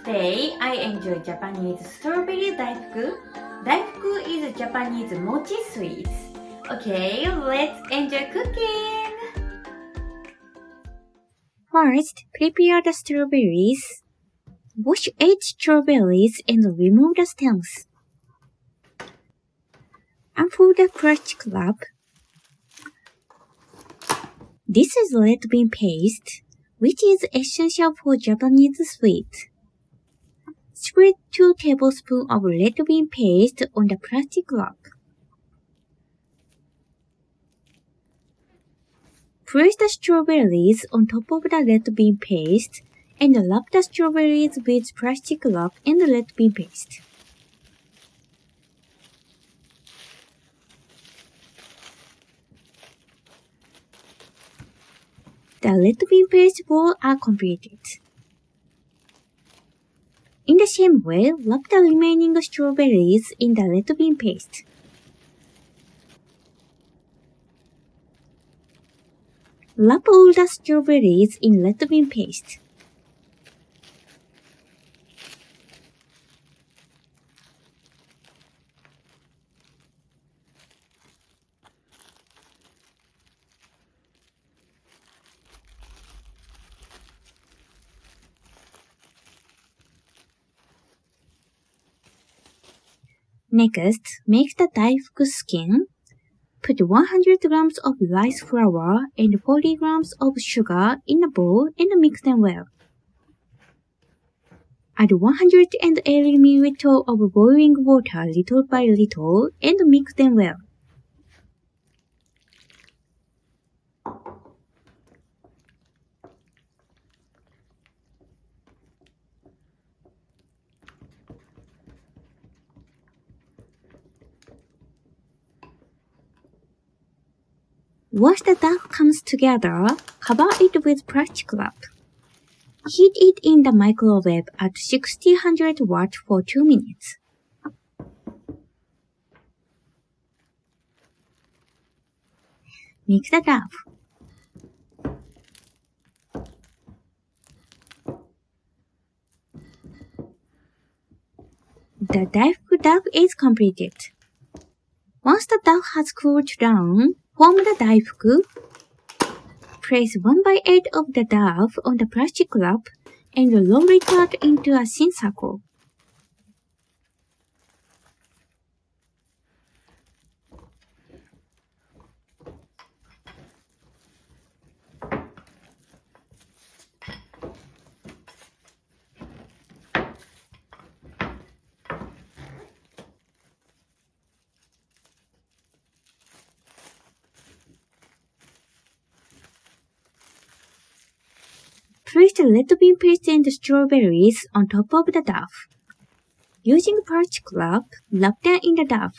Today, I enjoy Japanese strawberry daifuku. Daifuku is Japanese mochi sweets. Okay, let's enjoy cooking! First, prepare the strawberries. Wash 8 strawberries and remove the stems. Unfold the plastic wrap. This is red bean paste, which is essential for Japanese sweets. Spread 2 tablespoons of red bean paste on the plastic wrap. Place the strawberries on top of the red bean paste and wrap the strawberries with plastic wrap and red bean paste. The red bean paste balls are completed. In the same way, wrap the remaining strawberries in the red bean paste. Wrap all the strawberries in red bean paste. Next, make the Daifuku skin. Put 100 grams of rice flour and 40 grams of sugar in a bowl and mix them well. Add 180 ml of boiling water little by little and mix them well. Once the dough comes together, cover it with plastic wrap. Heat it in the microwave at 600 watts for 2 minutes. Mix the dough. The Daifuku dough is completed. Once the dough has cooled down, form the Daifuku. Place 1/8 of the dough on the plastic wrap and roll it out into a thin circle. Place the red bean paste and the strawberries on top of the dough. Using plastic wrap, wrap them in the dough.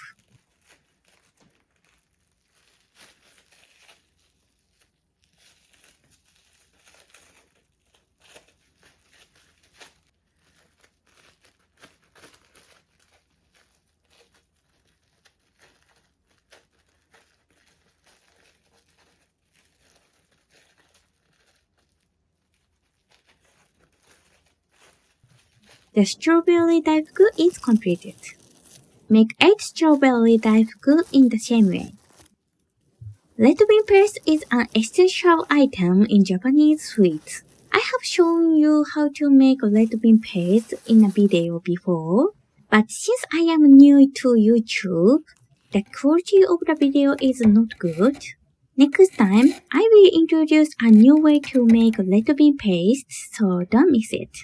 The strawberry Daifuku is completed. Make 8 strawberry Daifuku in the same way. Red bean paste is an essential item in Japanese sweets. I have shown you how to make red bean paste in a video before, but since I am new to YouTube, the quality of the video is not good. Next time, I will introduce a new way to make red bean paste, so don't miss it.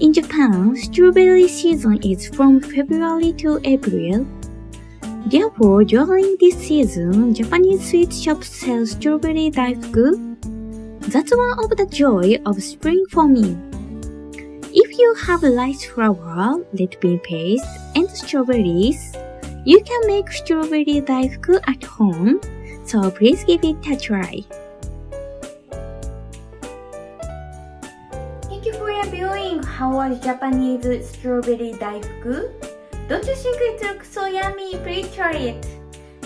In Japan, strawberry season is from February to April. Therefore, during this season, Japanese sweet shops sell strawberry Daifuku. That's one of the joy of spring for me. If you have rice flour, red bean paste, and strawberries, you can make strawberry Daifuku at home, so please give it a try. Thank you for your viewing. How was Japanese strawberry Daifuku? Don't you think it looks so yummy? Please try it.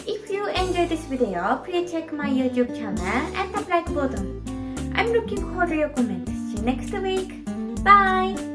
If you enjoyed this video, please check my YouTube channel and the like button. I'm looking forward to your comments. See you next week. Bye!